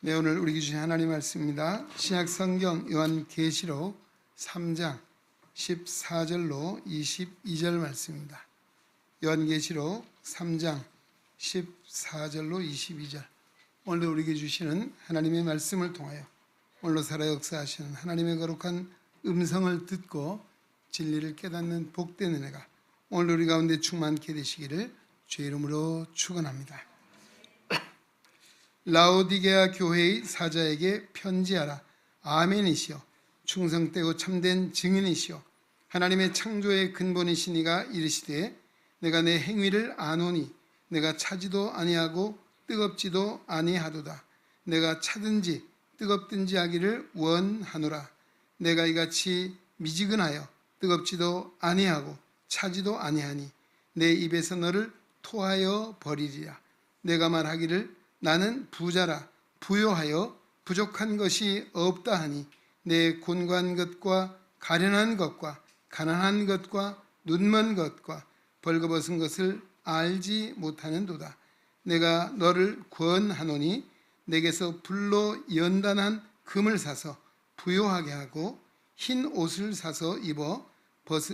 네, 오늘 우리 주신 하나님 말씀입니다. 신약성경 요한계시록 3장 14절로 22절 말씀입니다. 요한계시록 3장 14절로 22절. 오늘 우리에게 주시는 하나님의 말씀을 통하여 오늘로 살아 역사하시는 하나님의 거룩한 음성을 듣고 진리를 깨닫는 복된 은혜가 오늘 우리 가운데 충만케 되시기를 주의 이름으로 축원합니다. 라오디게아 교회의 사자에게 편지하라. 아멘이시여, 충성되고 참된 증인이시여, 하나님의 창조의 근본이시니가 이르시되 내가 내 행위를 아노니 내가 차지도 아니하고 뜨겁지도 아니하도다. 내가 차든지 뜨겁든지 하기를 원하노라. 내가 이같이 미지근하여 뜨겁지도 아니하고 차지도 아니하니 내 입에서 너를 토하여 버리리라. 내가 말하기를 나는 부자라 부요하여 부족한 것이 없다 하니 내 곤고한 것과 가련한 것과 가난한 것과 눈먼 것과 벌거벗은 것을 알지 못하는도다. 내가 너를 권하노니 내게서 불로 연단한 금을 사서 부요하게 하고 흰 옷을 사서 입어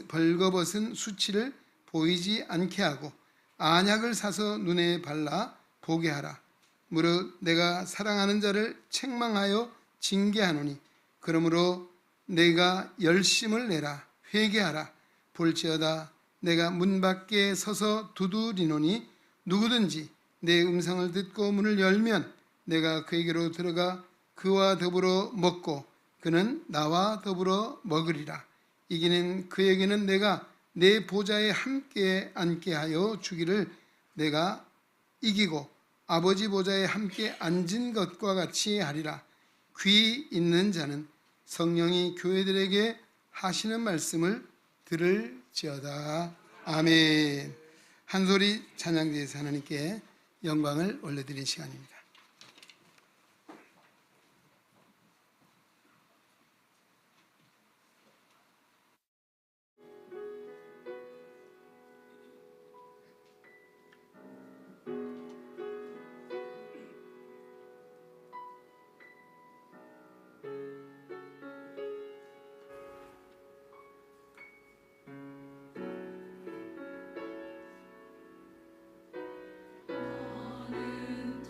벌거벗은 수치를 보이지 않게 하고 안약을 사서 눈에 발라 보게 하라. 무릇 내가 사랑하는 자를 책망하여 징계하노니 그러므로 내가 열심을 내라. 회개하라. 볼지어다 내가 문 밖에 서서 두드리노니 누구든지 내 음성을 듣고 문을 열면 내가 그에게로 들어가 그와 더불어 먹고 그는 나와 더불어 먹으리라. 이기는 그에게는 내가 내 보좌에 함께 앉게 하여 주기를 내가 이기고 아버지 보좌에 함께 앉은 것과 같이 하리라. 귀 있는 자는 성령이 교회들에게 하시는 말씀을 들을지어다. 아멘. 한 소리 찬양대에서 하나님께 영광을 올려드리는 시간입니다. 너는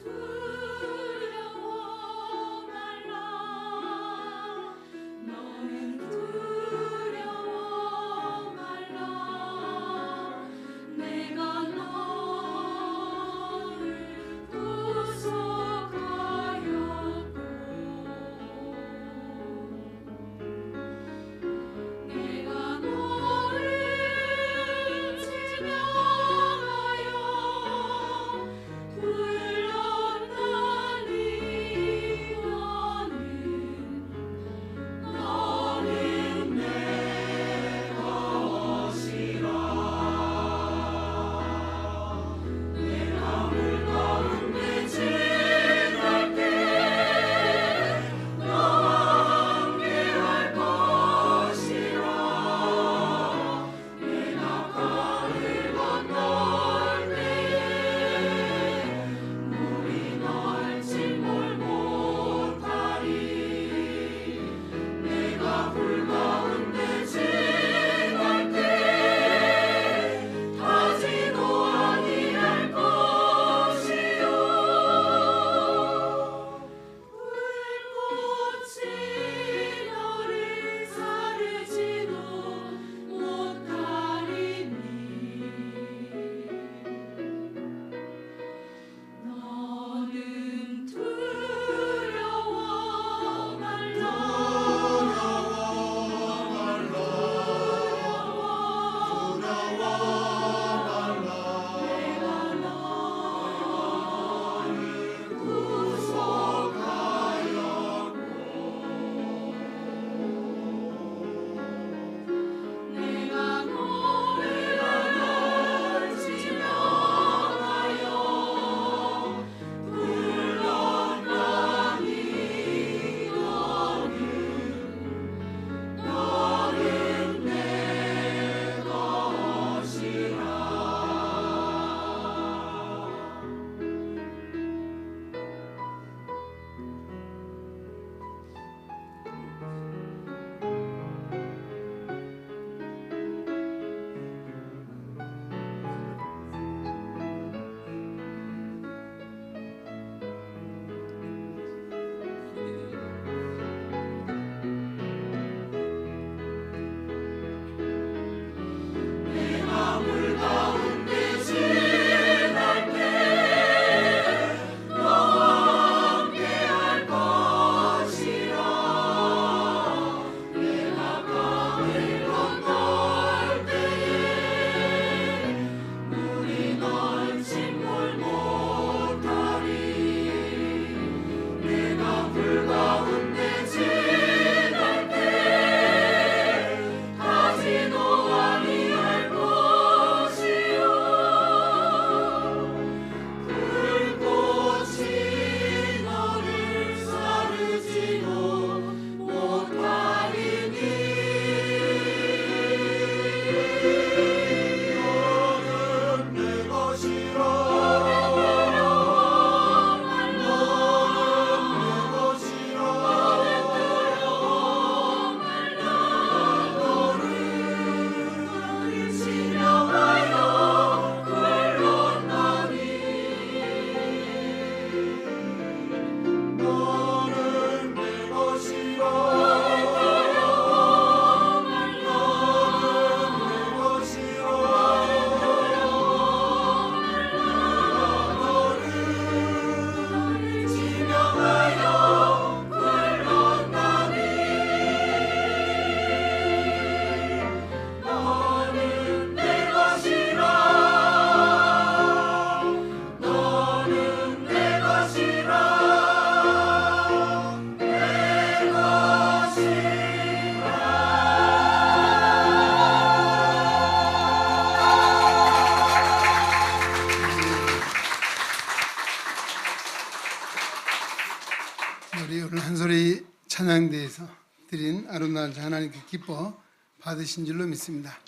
우리 오늘 한 소리 찬양대에서 드린 아름다운 하나님께 기뻐 받으신 줄로 믿습니다.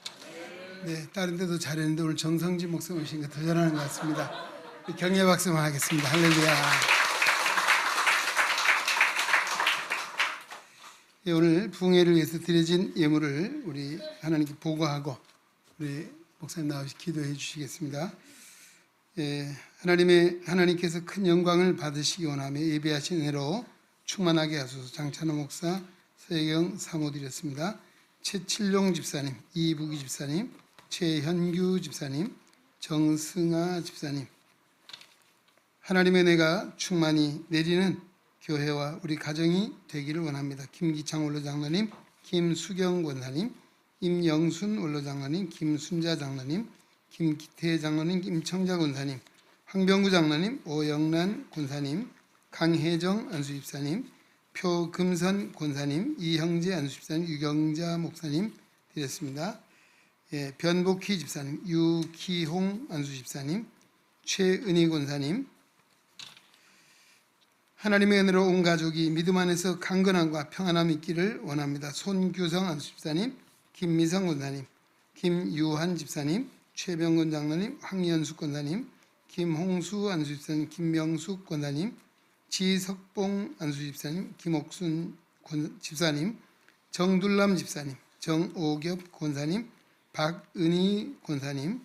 네, 다른 데도 잘했는데 오늘 정성진 목사 오신 거 더 잘하는 것 같습니다. 격려 박수만 하겠습니다. 할렐루야. 네, 오늘 부흥회를 위해서 드려진 예물을 우리 하나님께 보고하고 우리 목사님 나오시 기도해 주시겠습니다. 하나님께서 큰 영광을 받으시기 원하며 예배하신 은혜로 충만하게 하소서. 장찬호 목사, 서혜경 사모 드렸습니다. 최칠룡 집사님, 이부기 집사님, 최현규 집사님, 정승아 집사님, 하나님의 은혜가 충만히 내리는 교회와 우리 가정이 되기를 원합니다. 김기창 원로장로님, 김수경 권사님, 임영순 원로장로님, 김순자 장로님, 김기태 장로님, 김청자 권사님, 황병구 장로님, 오영란 권사님, 강혜정 안수집사님, 표금선 권사님, 이형재 안수집사님, 유경자 목사님 드렸습니다. 변복희 집사님, 유기홍 안수집사님, 최은희 권사님, 하나님의 은혜로 온 가족이 믿음 안에서 강건함과 평안함이 있기를 원합니다. 손규성 안수집사님, 김미성 권사님, 김유한 집사님, 최병건 장로님, 황연숙 권사님, 김홍수 안수집사님, 김명숙 권사님, 지석봉 안수집사님, 김옥순 집사님, 정둘람 집사님, 정오겹 권사님, 박은희 권사님,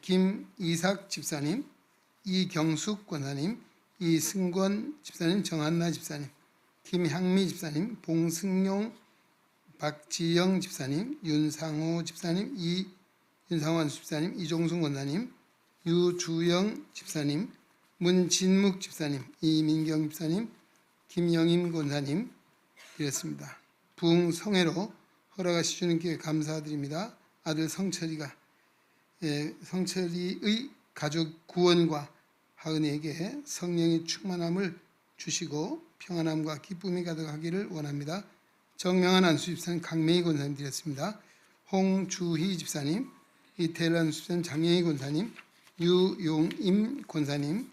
김이삭 집사님, 이경숙 권사님, 이승권 집사님, 정한나 집사님, 김향미 집사님, 봉승용, 박지영 집사님, 윤상호 집사님, 윤상호 안수집사님, 이종순 권사님, 유주영 집사님, 문진묵 집사님, 이민경 집사님, 김영임 권사님 이랬습니다. 부흥성회로 허락하시 주님께 감사드립니다. 아들 성철이의 가족 구원과 하은이에게 성령의 충만함을 주시고 평안함과 기쁨이 가득하기를 원합니다. 정명한 안수 집사님, 강매희 권사님 드렸습니다. 홍주희 집사님, 이태란 집사님, 장영희 권사님, 유용임 권사님,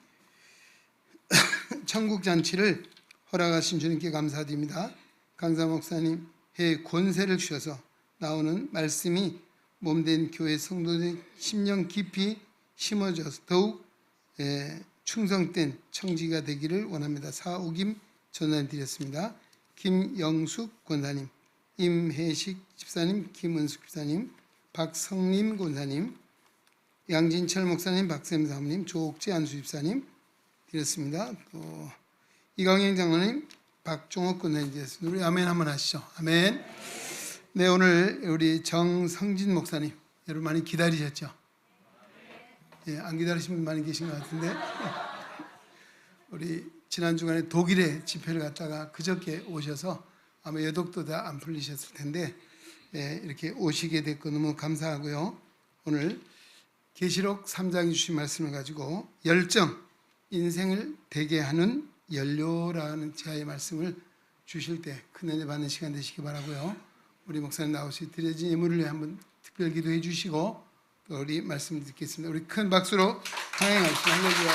천국잔치를 허락하신 주님께 감사드립니다. 강사 목사님, 권세를 주셔서 나오는 말씀이 몸된 교회 성도들의 심령 깊이 심어져서 더욱 충성된 청지가 되기를 원합니다. 사오김 전화 드렸습니다. 김영숙 권사님, 임혜식 집사님, 김은숙 집사님, 박성림 권사님, 양진철 목사님, 박샘 사모님, 조옥재 안수 집사님 드렸습니다. 또 이광영 장로님, 박종옥 권사님 드렸습니다. 우리 아멘 한번 하시죠. 아멘. 네, 오늘 우리 정성진 목사님 여러분 많이 기다리셨죠? 안 기다리신 분 많이 계신 것 같은데 우리 지난 주간에 독일에 집회를 갔다가 그저께 오셔서 아마 여독도 다 안 풀리셨을 텐데 이렇게 오시게 됐고 너무 감사하고요. 오늘 계시록 3장에 주신 말씀을 가지고 열정, 인생을 되게 하는 연료라는 제아의 말씀을 주실 때 큰 은혜 받는 시간 되시기 바라고요. 우리 목사님 나오시 드려진 예물을 위해 한번 특별 기도해 주시고 또 우리 말씀 듣겠습니다. 우리 큰 박수로 환영하시죠. 할렐루야.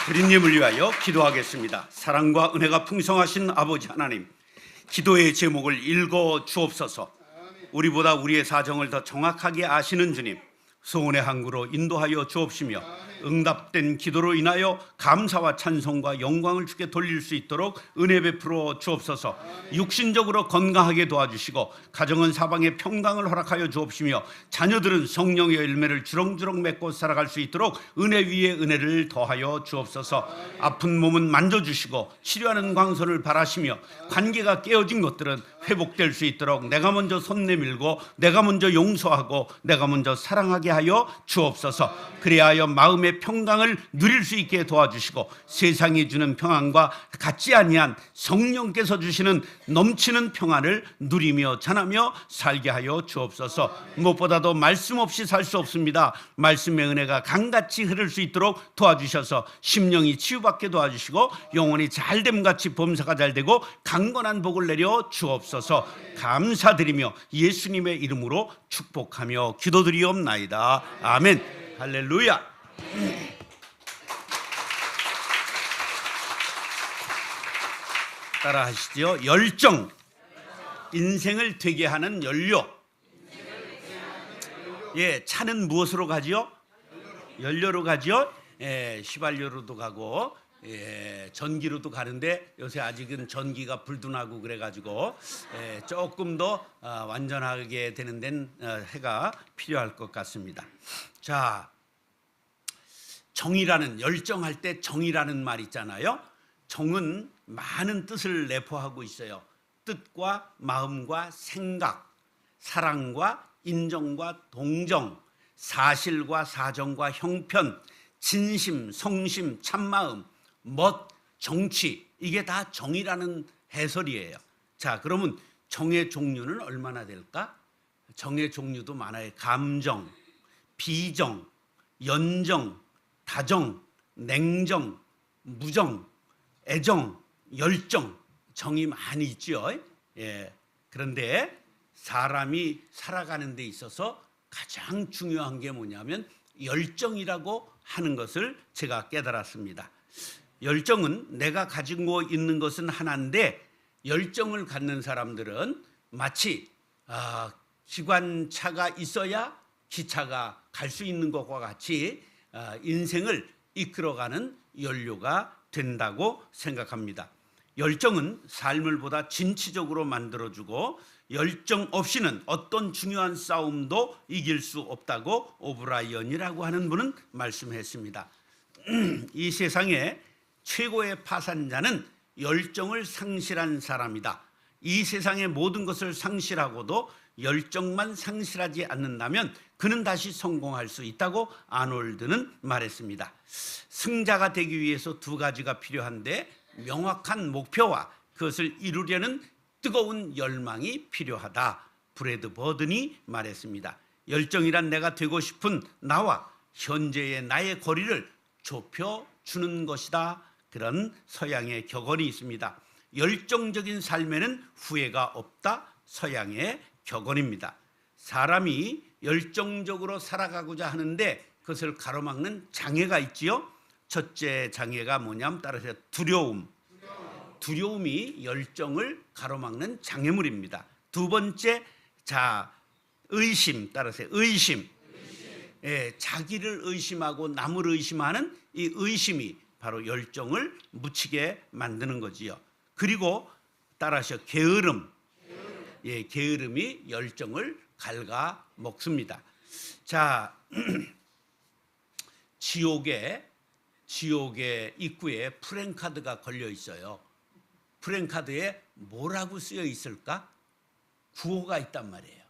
드린 예물 위하여 기도하겠습니다. 사랑과 은혜가 풍성하신 아버지 하나님, 기도의 제목을 읽어 주옵소서. 우리보다 우리의 사정을 더 정확하게 아시는 주님, 소원의 항구로 인도하여 주옵시며 응답된 기도로 인하여 감사와 찬송과 영광을 주께 돌릴 수 있도록 은혜 베풀어 주옵소서. 육신적으로 건강하게 도와주시고 가정은 사방에 평강을 허락하여 주옵시며 자녀들은 성령의 열매를 주렁주렁 맺고 살아갈 수 있도록 은혜 위에 은혜를 더하여 주옵소서. 아픈 몸은 만져주시고 치료하는 광선을 바라시며 관계가 깨어진 것들은 회복될 수 있도록 내가 먼저 손 내밀고 내가 먼저 용서하고 내가 먼저 사랑하게 하여 주옵소서. 그리하여 마음의 평강을 누릴 수 있게 도와주시고 세상이 주는 평안과 같지 아니한 성령께서 주시는 넘치는 평안을 누리며 전하며 살게 하여 주옵소서. 무엇보다도 말씀 없이 살 수 없습니다. 말씀의 은혜가 강같이 흐를 수 있도록 도와주셔서 심령이 치유받게 도와주시고 영혼이 잘됨같이 범사가 잘되고 강건한 복을 내려 주옵소서. 감사드리며 예수님의 이름으로 축복하며 기도드리옵나이다. 아멘. 할렐루야. 따라 하시죠. 열정, 인생을 되게 하는 연료. 예, 차는 무엇으로 가지요? 연료로 가지요. 예, 휘발유로도 가고, 예, 전기로도 가는데 요새 아직은 전기가 불둔하고 그래가지고 조금 더 완전하게 되는 데는 해가 필요할 것 같습니다. 자, 정이라는, 열정할 때 정이라는 말 있잖아요. 정은 많은 뜻을 내포하고 있어요. 뜻과 마음과 생각, 사랑과 인정과 동정, 사실과 사정과 형편, 진심, 성심, 참마음, 멋, 정치, 이게 다 정이라는 해설이에요. 자, 그러면 정의 종류는 얼마나 될까? 정의 종류도 많아요. 감정, 비정, 연정, 다정, 냉정, 무정, 애정, 열정, 정이 많이 있죠. 예. 그런데 사람이 살아가는 데 있어서 가장 중요한 게 뭐냐면 열정이라고 하는 것을 제가 깨달았습니다. 열정은 내가 가지고 있는 것은 하나인데, 열정을 갖는 사람들은 마치 기관차가 있어야 기차가 갈 수 있는 것과 같이 인생을 이끌어가는 연료가 된다고 생각합니다. 열정은 삶을 보다 진취적으로 만들어주고, 열정 없이는 어떤 중요한 싸움도 이길 수 없다고 오브라이언이라고 하는 분은 말씀했습니다. 이 세상에 최고의 파산자는 열정을 상실한 사람이다. 이 세상의 모든 것을 상실하고도 열정만 상실하지 않는다면 그는 다시 성공할 수 있다고 아놀드는 말했습니다. 승자가 되기 위해서 두 가지가 필요한데, 명확한 목표와 그것을 이루려는 뜨거운 열망이 필요하다. 브래드 버든이 말했습니다. 열정이란 내가 되고 싶은 나와 현재의 나의 거리를 좁혀주는 것이다. 그런 서양의 격언이 있습니다. 열정적인 삶에는 후회가 없다. 서양의 격언입니다. 사람이 열정적으로 살아가고자 하는데 그것을 가로막는 장애가 있지요. 첫째 장애가 뭐냐면 따라서 두려움. 두려움이 열정을 가로막는 장애물입니다. 두 번째, 의심. 따라서 의심. 예, 자기를 의심하고 남을 의심하는 이 의심이 바로 열정을 묻히게 만드는 거지요. 그리고 따라서 게으름. 예, 게으름이 열정을 갉아먹습니다. 자, 지옥의 입구에 프랜카드가 걸려 있어요. 프랜카드에 뭐라고 쓰여 있을까? 구호가 있단 말이에요.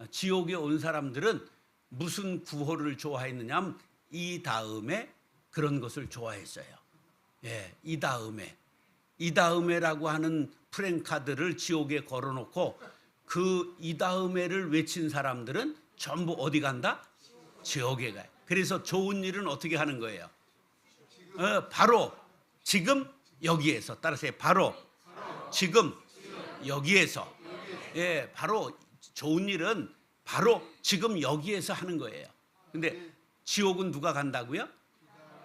지옥에 온 사람들은 무슨 구호를 좋아했느냐 하면 이 다음에 그런 것을 좋아했어요. 예, 이 다음에라고 하는 프랜카드를 지옥에 걸어놓고 그 이 다음에를 외친 사람들은 전부 어디 간다? 지옥에 가요. 그래서 좋은 일은 어떻게 하는 거예요? 바로 지금 여기에서. 따라서 바로 지금 여기에서. 예, 바로 좋은 일은 바로 지금 여기에서 하는 거예요. 근데 지옥은 누가 간다고요?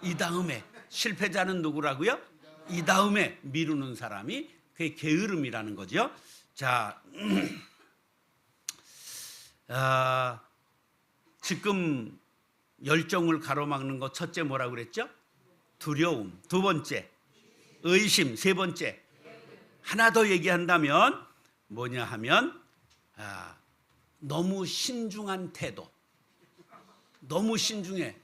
이 다음에. 실패자는 누구라고요? 이 다음에 미루는 사람이, 그게 게으름이라는 거죠. 자, 지금 열정을 가로막는 것, 첫째 뭐라고 그랬죠? 두려움. 두 번째 의심. 세 번째, 하나 더 얘기한다면 뭐냐 하면 너무 신중한 태도. 너무 신중해.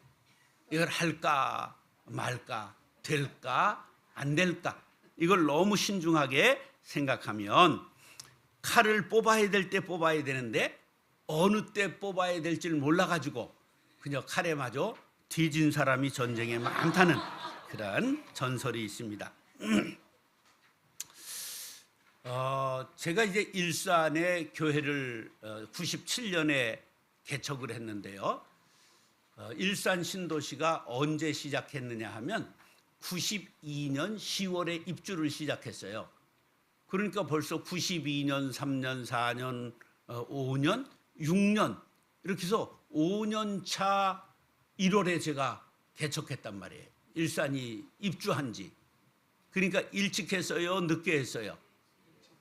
이걸 할까 말까, 될까 안 될까, 이걸 너무 신중하게 생각하면 칼을 뽑아야 될 때 뽑아야 되는데 어느 때 뽑아야 될지를 몰라가지고 그냥 칼에 맞아 뒤진 사람이 전쟁에 많다는 그런 전설이 있습니다. 제가 이제 일산에 교회를 97년에 개척을 했는데요. 일산 신도시가 언제 시작했느냐 하면 92년 10월에 입주를 시작했어요. 그러니까 벌써 92년, 3년, 4년, 5년, 6년 이렇게 해서 5년 차 1월에 제가 개척했단 말이에요. 일산이 입주한 지. 그러니까 일찍 했어요? 늦게 했어요?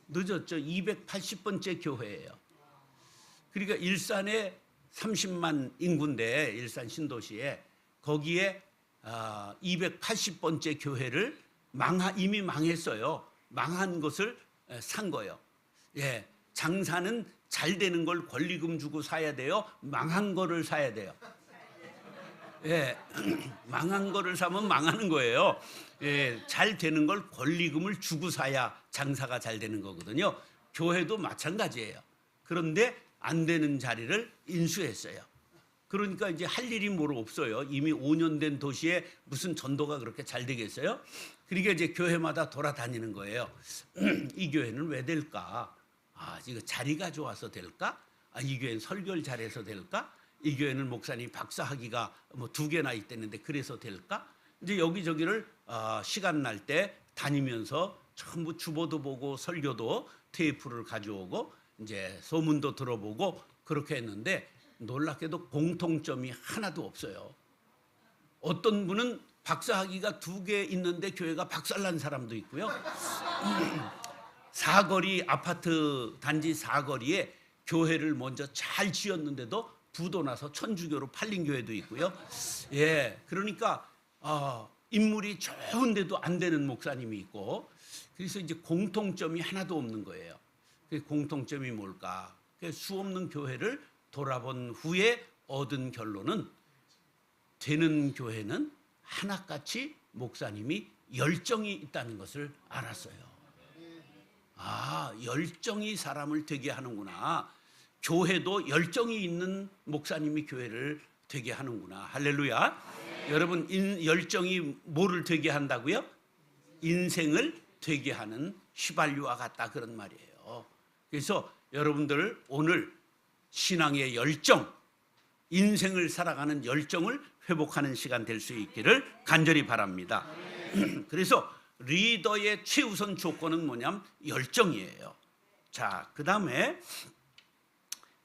늦었죠. 280번째 교회예요. 그러니까 일산에 30만 인구인데 일산 신도시에 거기에 280번째 교회를 이미 망했어요. 망한 것을 산 거예요. 예, 장사는 잘 되는 걸 권리금 주고 사야 돼요. 망한 거를 사야 돼요. 예, 망한 거를 사면 망하는 거예요. 예, 잘 되는 걸 권리금을 주고 사야 장사가 잘 되는 거거든요. 교회도 마찬가지예요. 그런데 안 되는 자리를 인수했어요. 그러니까 이제 할 일이 뭐로 없어요. 이미 5년 된 도시에 무슨 전도가 그렇게 잘 되겠어요? 그러니까 이제 교회마다 돌아다니는 거예요. 이 교회는 왜 될까? 이거 자리가 좋아서 될까? 이 교회는 설교를 잘해서 될까? 이 교회는 목사님 박사학위가 뭐 2개나 있다는데 그래서 될까? 이제 여기저기를 시간 날 때 다니면서 전부 주보도 보고 설교도 테이프를 가져오고 이제 소문도 들어보고 그렇게 했는데 놀랍게도 공통점이 하나도 없어요. 어떤 분은 박사학위가 2개 있는데 교회가 박살난 사람도 있고요. 사거리 아파트 단지 사거리에 교회를 먼저 잘 지었는데도 부도 나서 천주교로 팔린 교회도 있고요. 예, 그러니까 인물이 좋은데도 안 되는 목사님이 있고, 그래서 이제 공통점이 하나도 없는 거예요. 그 공통점이 뭘까? 수 없는 교회를 돌아본 후에 얻은 결론은 되는 교회는 하나같이 목사님이 열정이 있다는 것을 알았어요. 열정이 사람을 되게 하는구나. 교회도 열정이 있는 목사님이 교회를 되게 하는구나. 할렐루야. 여러분, 열정이 뭐를 되게 한다고요? 인생을 되게 하는 휘발유와 같다, 그런 말이에요. 그래서 여러분들 오늘 신앙의 열정, 인생을 살아가는 열정을 회복하는 시간 될 수 있기를 간절히 바랍니다. 그래서 리더의 최우선 조건은 뭐냐면 열정이에요. 자, 그 다음에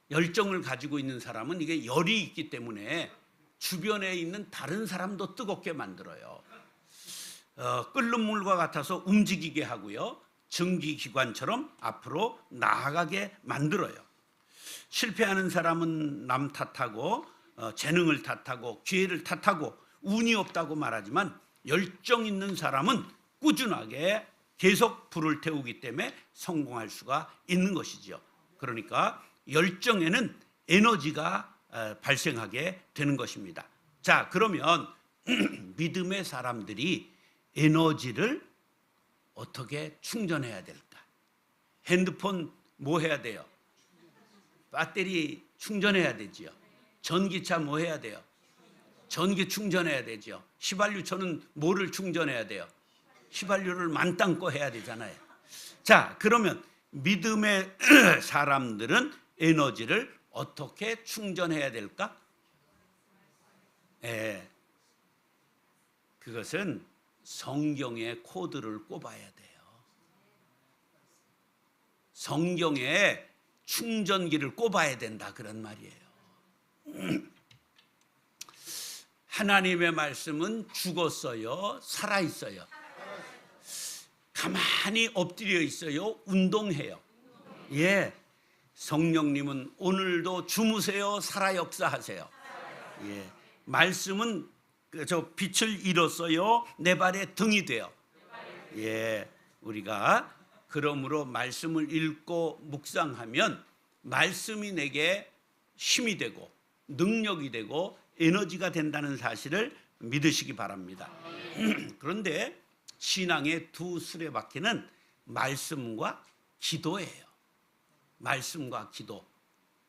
열정을 가지고 있는 사람은 이게 열이 있기 때문에 주변에 있는 다른 사람도 뜨겁게 만들어요. 끓는 물과 같아서 움직이게 하고요. 증기기관처럼 앞으로 나아가게 만들어요. 실패하는 사람은 남 탓하고 재능을 탓하고 기회를 탓하고 운이 없다고 말하지만 열정 있는 사람은 꾸준하게 계속 불을 태우기 때문에 성공할 수가 있는 것이죠. 그러니까 열정에는 에너지가 발생하게 되는 것입니다. 자, 그러면 믿음의 사람들이 에너지를 어떻게 충전해야 될까? 핸드폰 뭐 해야 돼요? 배터리 충전해야 되지요. 전기차 뭐 해야 돼요? 전기 충전해야 되죠. 휘발유차는 뭐를 충전해야 돼요? 휘발유를 만땅 해야 되잖아요. 자, 그러면 믿음의 사람들은 에너지를 어떻게 충전해야 될까? 그것은 성경의 코드를 꼽아야 돼요. 성경에 충전기를 꼽아야 된다, 그런 말이에요. 하나님의 말씀은 죽었어요? 살아있어요? 가만히 엎드려 있어요? 운동해요? 예. 성령님은 오늘도 주무세요? 살아 역사하세요? 예. 말씀은 저 빛을 잃었어요? 내 발의 등이 돼요? 예. 우리가 그러므로 말씀을 읽고 묵상하면 말씀이 내게 힘이 되고 능력이 되고 에너지가 된다는 사실을 믿으시기 바랍니다. 그런데 신앙의 두 수레바퀴는 말씀과 기도예요. 말씀과 기도.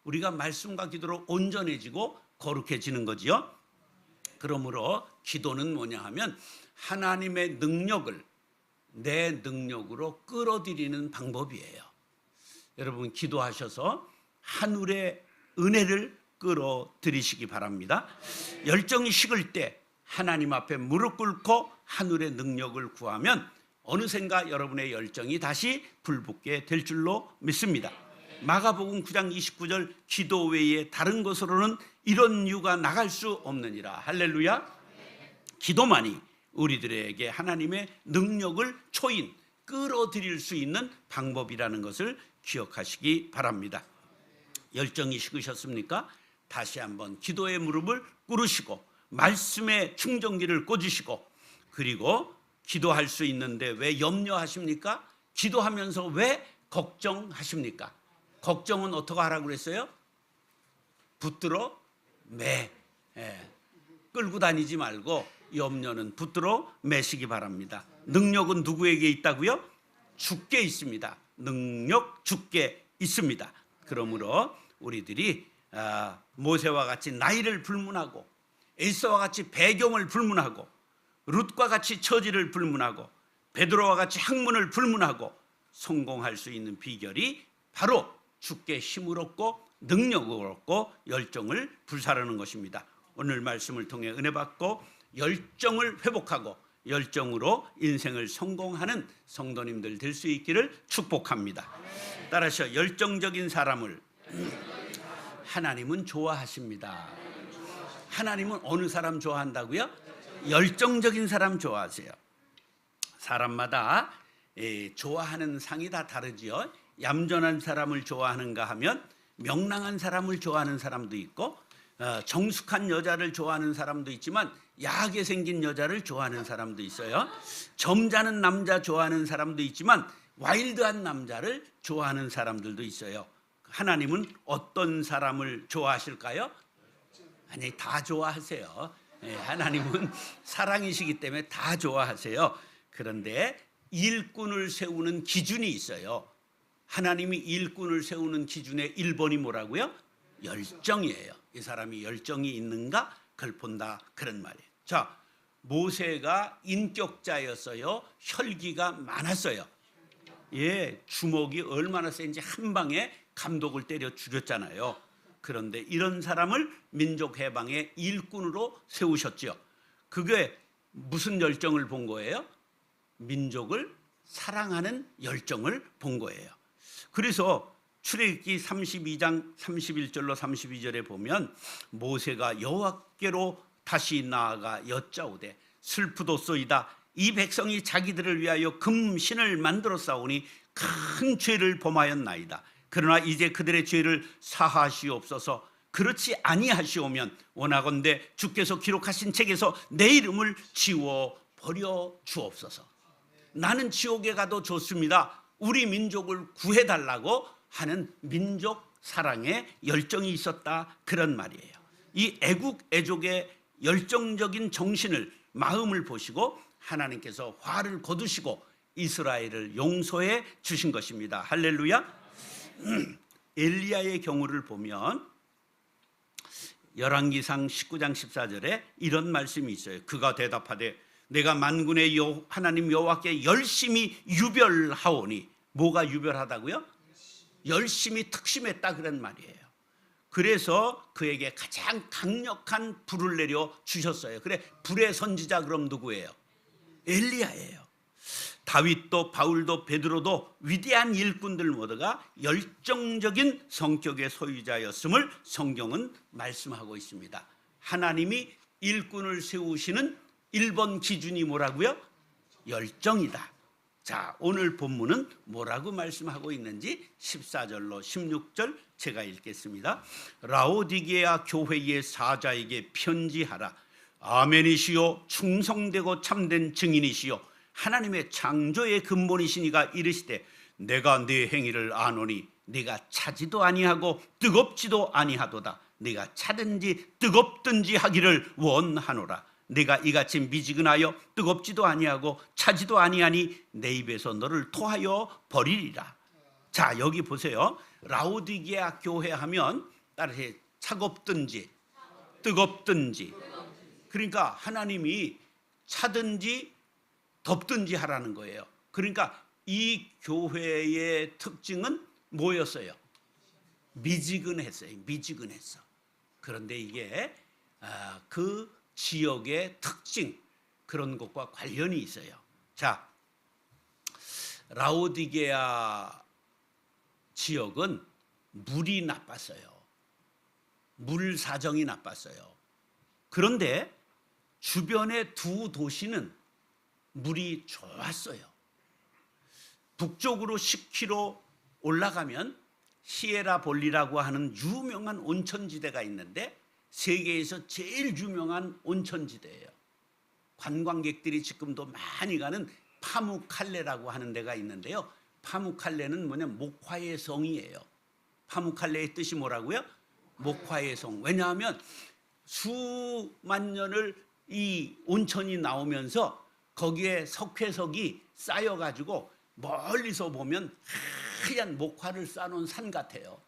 우리가 말씀과 기도로 온전해지고 거룩해지는 거지요. 그러므로 기도는 뭐냐 하면 하나님의 능력을 내 능력으로 끌어들이는 방법이에요. 여러분, 기도하셔서 하늘의 은혜를 끌어들이시기 바랍니다. 열정이 식을 때 하나님 앞에 무릎 꿇고 하늘의 능력을 구하면 어느샌가 여러분의 열정이 다시 불붙게 될 줄로 믿습니다. 마가복음 9장 29절 기도 외에 다른 것으로는 이런 유가 나갈 수 없느니라. 할렐루야. 기도만이 우리들에게 하나님의 능력을 초인 끌어들일 수 있는 방법이라는 것을 기억하시기 바랍니다. 열정이 식으셨습니까? 다시 한번 기도의 무릎을 꿇으시고 말씀의 충전기를 꽂으시고, 그리고 기도할 수 있는데 왜 염려하십니까? 기도하면서 왜 걱정하십니까? 걱정은 어떻게 하라고 그랬어요? 붙들어 매. 끌고 다니지 말고 염려는 붙들어 매시기 바랍니다. 능력은 누구에게 있다고요? 주께 있습니다. 능력 주께 있습니다. 그러므로 우리들이 모세와 같이 나이를 불문하고, 에스더와 같이 배경을 불문하고, 룻과 같이 처지를 불문하고, 베드로와 같이 학문을 불문하고 성공할 수 있는 비결이 바로 주께 힘을 얻고 능력을 얻고 열정을 불사르는 것입니다. 오늘 말씀을 통해 은혜 받고 열정을 회복하고 열정으로 인생을 성공하는 성도님들 될 수 있기를 축복합니다. 따라서 열정적인 사람을 하나님은 좋아하십니다. 하나님은 어느 사람 좋아한다고요? 열정적인 사람 좋아하세요. 사람마다 좋아하는 상이 다 다르지요. 얌전한 사람을 좋아하는가 하면 명랑한 사람을 좋아하는 사람도 있고, 정숙한 여자를 좋아하는 사람도 있지만 야하게 생긴 여자를 좋아하는 사람도 있어요. 점잖은 남자 좋아하는 사람도 있지만 와일드한 남자를 좋아하는 사람들도 있어요. 하나님은 어떤 사람을 좋아하실까요? 아니, 다 좋아하세요. 하나님은 사랑이시기 때문에 다 좋아하세요. 그런데 일꾼을 세우는 기준이 있어요. 하나님이 일꾼을 세우는 기준의 1번이 뭐라고요? 열정이에요. 이 사람이 열정이 있는가? 그걸 본다, 그런 말이에요. 자, 모세가 인격자였어요. 혈기가 많았어요. 주먹이 얼마나 센지 한 방에 감독을 때려 죽였잖아요. 그런데 이런 사람을 민족 해방의 일꾼으로 세우셨죠. 그게 무슨 열정을 본 거예요? 민족을 사랑하는 열정을 본 거예요. 그래서 출애굽기 32장 31절로 32절에 보면 모세가 여호와께로 다시 나아가 여짜오되 슬프도소이다. 이 백성이 자기들을 위하여 금신을 만들어 싸우니 큰 죄를 범하였나이다. 그러나 이제 그들의 죄를 사하시옵소서. 그렇지 아니하시오면 원하건대 주께서 기록하신 책에서 내 이름을 지워 버려 주옵소서. 나는 지옥에 가도 좋습니다. 우리 민족을 구해달라고 하는 민족 사랑의 열정이 있었다, 그런 말이에요. 이 애국 애족의 열정적인 정신을, 마음을 보시고 하나님께서 화를 거두시고 이스라엘을 용서해 주신 것입니다. 할렐루야. 엘리야의 경우를 보면 열왕기상 19장 14절에 이런 말씀이 있어요. 그가 대답하되 내가 만군의 하나님 여호와께 열심히 유별하오니. 뭐가 유별하다고요? 열심히 특심했다, 그런 말이에요. 그래서 그에게 가장 강력한 불을 내려 주셨어요. 그래, 불의 선지자 그럼 누구예요? 엘리야예요. 다윗도 바울도 베드로도 위대한 일꾼들 모두가 열정적인 성격의 소유자였음을 성경은 말씀하고 있습니다. 하나님이 일꾼을 세우시는 1번 기준이 뭐라고요? 열정이다. 자, 오늘 본문은 뭐라고 말씀하고 있는지 14절로 16절 제가 읽겠습니다. 라오디게아 교회의 사자에게 편지하라. 아멘이시요 충성되고 참된 증인이시요 하나님의 창조의 근본이시니가 이르시되 내가 네 행위를 아노니 네가 차지도 아니하고 뜨겁지도 아니하도다. 네가 차든지 뜨겁든지 하기를 원하노라. 네가 이같이 미지근하여 뜨겁지도 아니하고 차지도 아니하니 내 입에서 너를 토하여 버리리라. 자, 여기 보세요. 라오디게아 교회 하면 따라서 차갑든지 뜨겁든지, 그러니까 하나님이 차든지 덥든지 하라는 거예요. 그러니까 이 교회의 특징은 뭐였어요? 미지근했어요. 미지근했어. 그런데 이게 그 지역의 특징, 그런 것과 관련이 있어요. 자, 라오디게아 지역은 물이 나빴어요. 물 사정이 나빴어요. 그런데 주변의 두 도시는 물이 좋았어요. 북쪽으로 10km 올라가면 시에라 볼리라고 하는 유명한 온천지대가 있는데 세계에서 제일 유명한 온천지대예요. 관광객들이 지금도 많이 가는 파무칼레라고 하는 데가 있는데요. 파무칼레는 목화의 성이에요. 파무칼레의 뜻이 뭐라고요? 목화의 성. 왜냐하면 수만 년을 이 온천이 나오면서 거기에 석회석이 쌓여가지고 멀리서 보면 하얀 목화를 쌓아놓은 산 같아요.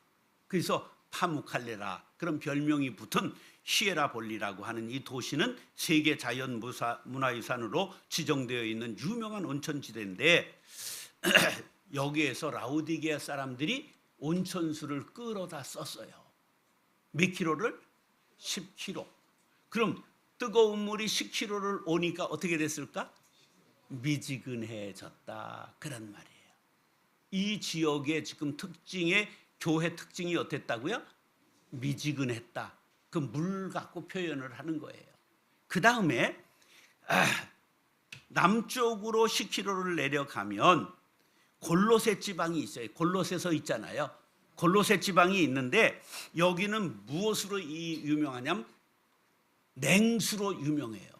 그래서 파무칼레라 그런 별명이 붙은 히에라볼리라고 하는 이 도시는 세계 자연문화유산으로 지정되어 있는 유명한 온천지대인데 여기에서 라오디게아 사람들이 온천수를 끌어다 썼어요. 몇 킬로를? 10km. 그럼 뜨거운 물이 10km를 오니까 어떻게 됐을까? 미지근해졌다 그런 말이에요. 이 지역의 지금 특징의 교회 특징이 어땠다고요? 미지근했다. 그 물 갖고 표현을 하는 거예요. 그 다음에 남쪽으로 10km를 내려가면 골로새 지방이 있어요. 골로새서 있잖아요. 골로새 지방이 있는데 여기는 무엇으로 유명하냐면 냉수로 유명해요.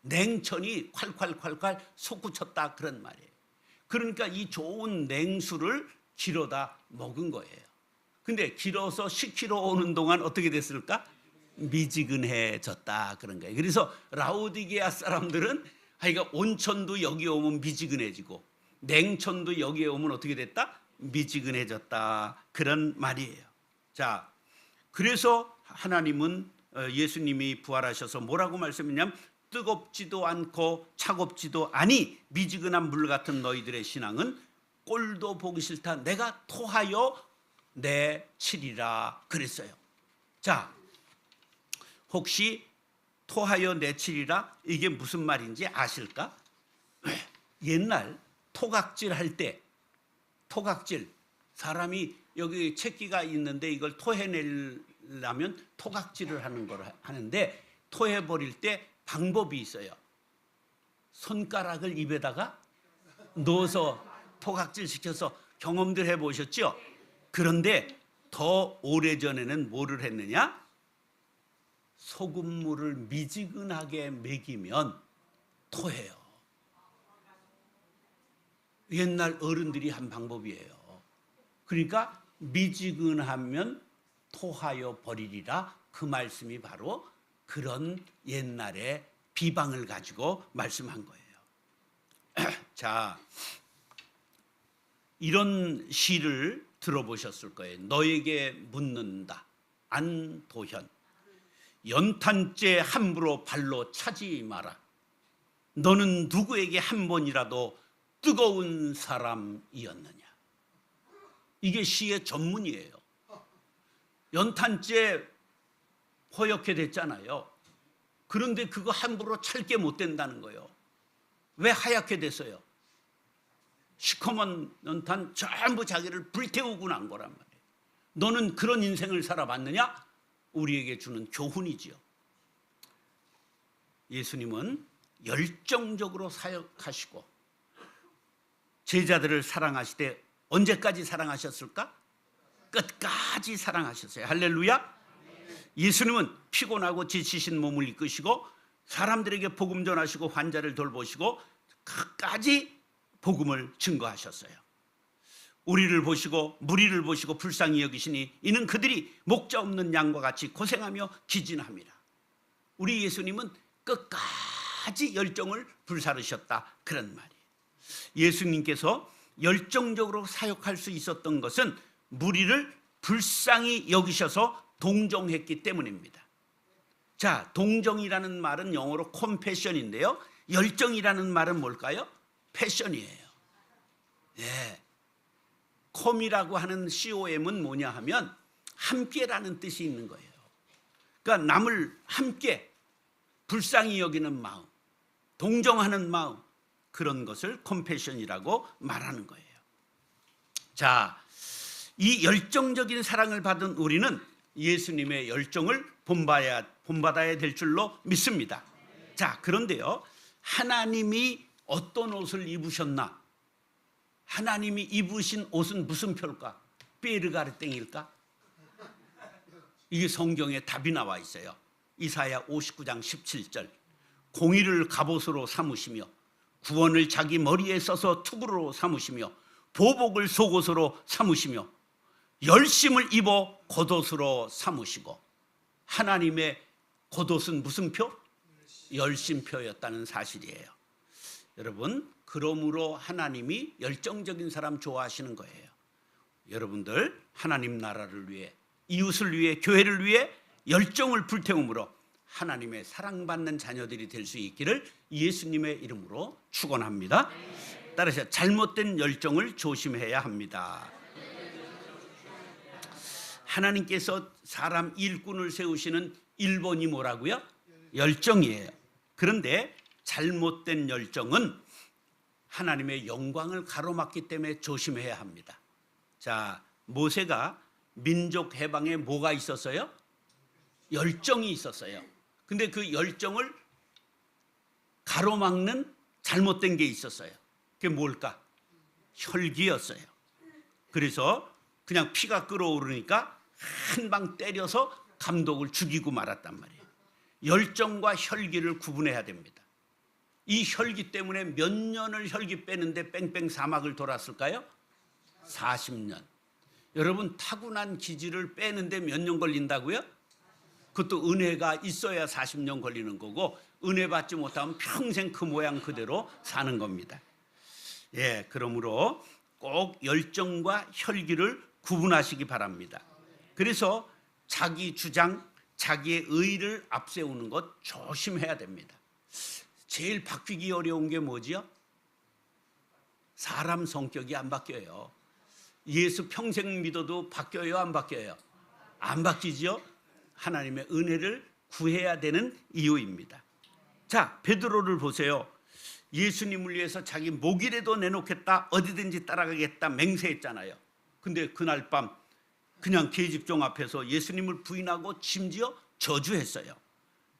냉천이 콸콸콸콸 솟구쳤다 그런 말이에요. 그러니까 이 좋은 냉수를 길어다 먹은 거예요. 근데 길어서 10km 오는 동안 어떻게 됐을까? 미지근해졌다 그런 거예요. 그래서 라오디게아 사람들은 온천도 여기 오면 미지근해지고 냉천도 여기에 오면 어떻게 됐다? 미지근해졌다 그런 말이에요. 자, 그래서 하나님은 예수님이 부활하셔서 뭐라고 말씀했냐면 뜨겁지도 않고 차갑지도 아니 미지근한 물 같은 너희들의 신앙은 꼴도 보기 싫다. 내가 토하여 내치리라 그랬어요. 자, 혹시 토하여 내치리라 이게 무슨 말인지 아실까? 옛날 토각질 할 때 토각질 사람이 여기 채기가 있는데 이걸 토해내려면 토각질을 하는 걸 하는데 토해버릴 때 방법이 있어요. 손가락을 입에다가 넣어서 토각질 시켜서 경험들 해보셨죠? 그런데 더 오래전에는 뭐를 했느냐? 소금물을 미지근하게 먹이면 토해요. 옛날 어른들이 한 방법이에요. 그러니까 미지근하면 토하여 버리리라 그 말씀이 바로 그런 옛날의 비방을 가지고 말씀한 거예요. 자, 이런 시를 들어보셨을 거예요. 너에게 묻는다. 안도현. 연탄재 함부로 발로 차지 마라. 너는 누구에게 한 번이라도 뜨거운 사람이었느냐. 이게 시의 전문이에요. 연탄재 허옇게 됐잖아요. 그런데 그거 함부로 찰게 못 된다는 거예요. 왜 하얗게 됐어요? 시커먼 연탄 전부 자기를 불태우고 난 거란 말이에요. 너는 그런 인생을 살아봤느냐? 우리에게 주는 교훈이지요. 예수님은 열정적으로 사역하시고 제자들을 사랑하시되 언제까지 사랑하셨을까? 끝까지 사랑하셨어요. 할렐루야. 예수님은 피곤하고 지치신 몸을 이끄시고 사람들에게 복음 전하시고 환자를 돌보시고 끝까지 복음을 증거하셨어요. 우리를 보시고 무리를 보시고 불쌍히 여기시니 이는 그들이 목자 없는 양과 같이 고생하며 기진합니다. 우리 예수님은 끝까지 열정을 불사르셨다 그런 말이에요. 예수님께서 열정적으로 사역할 수 있었던 것은 무리를 불쌍히 여기셔서 동정했기 때문입니다. 자, 동정이라는 말은 영어로 컴패션인데요. 열정이라는 말은 뭘까요? 패션이에요. 예. 컴이라고 하는 COM은 뭐냐 하면 함께라는 뜻이 있는 거예요. 그러니까 남을 함께 불쌍히 여기는 마음, 동정하는 마음, 그런 것을 컴패션이라고 말하는 거예요. 자, 이 열정적인 사랑을 받은 우리는 예수님의 열정을 본받아야 될 줄로 믿습니다. 자, 그런데요, 하나님이 어떤 옷을 입으셨나? 하나님이 입으신 옷은 무슨 표일까? 베르가르땡일까? 이게 성경에 답이 나와 있어요. 이사야 59장 17절. 공의를 갑옷으로 삼으시며 구원을 자기 머리에 써서 투구로 삼으시며 보복을 속옷으로 삼으시며 열심을 입어 겉옷으로 삼으시고. 하나님의 겉옷은 무슨 표? 열심표였다는 사실이에요. 여러분, 그러므로 하나님이 열정적인 사람 좋아하시는 거예요. 여러분들 하나님 나라를 위해, 이웃을 위해, 교회를 위해 열정을 불태움으로 하나님의 사랑받는 자녀들이 될 수 있기를 예수님의 이름으로 축원합니다. 따라서 잘못된 열정을 조심해야 합니다. 하나님께서 사람 일꾼을 세우시는 1번이 뭐라고요? 열정이에요. 그런데 잘못된 열정은 하나님의 영광을 가로막기 때문에 조심해야 합니다. 자, 모세가 민족 해방에 뭐가 있었어요? 열정이 있었어요. 근데 그 열정을 가로막는 잘못된 게 있었어요. 그게 뭘까? 혈기였어요. 그래서 그냥 피가 끓어오르니까 한 방 때려서 감독을 죽이고 말았단 말이에요. 열정과 혈기를 구분해야 됩니다. 이 혈기 때문에 몇 년을 혈기 빼는데 뺑뺑 사막을 돌았을까요? 40년. 여러분, 타고난 기질을 빼는데 몇 년 걸린다고요? 그것도 은혜가 있어야 40년 걸리는 거고, 은혜 받지 못하면 평생 그 모양 그대로 사는 겁니다. 예, 그러므로 꼭 열정과 혈기를 구분하시기 바랍니다. 그래서 자기 주장, 자기의 의를 앞세우는 것 조심해야 됩니다. 제일 바뀌기 어려운 게 뭐지요? 사람 성격이 안 바뀌어요. 예수 평생 믿어도 바뀌어요, 안 바뀌어요? 안 바뀌죠? 하나님의 은혜를 구해야 되는 이유입니다. 자, 베드로를 보세요. 예수님을 위해서 자기 목이라도 내놓겠다, 어디든지 따라가겠다 맹세했잖아요. 근데 그날 밤 그냥 계집종 앞에서 예수님을 부인하고 심지어 저주했어요.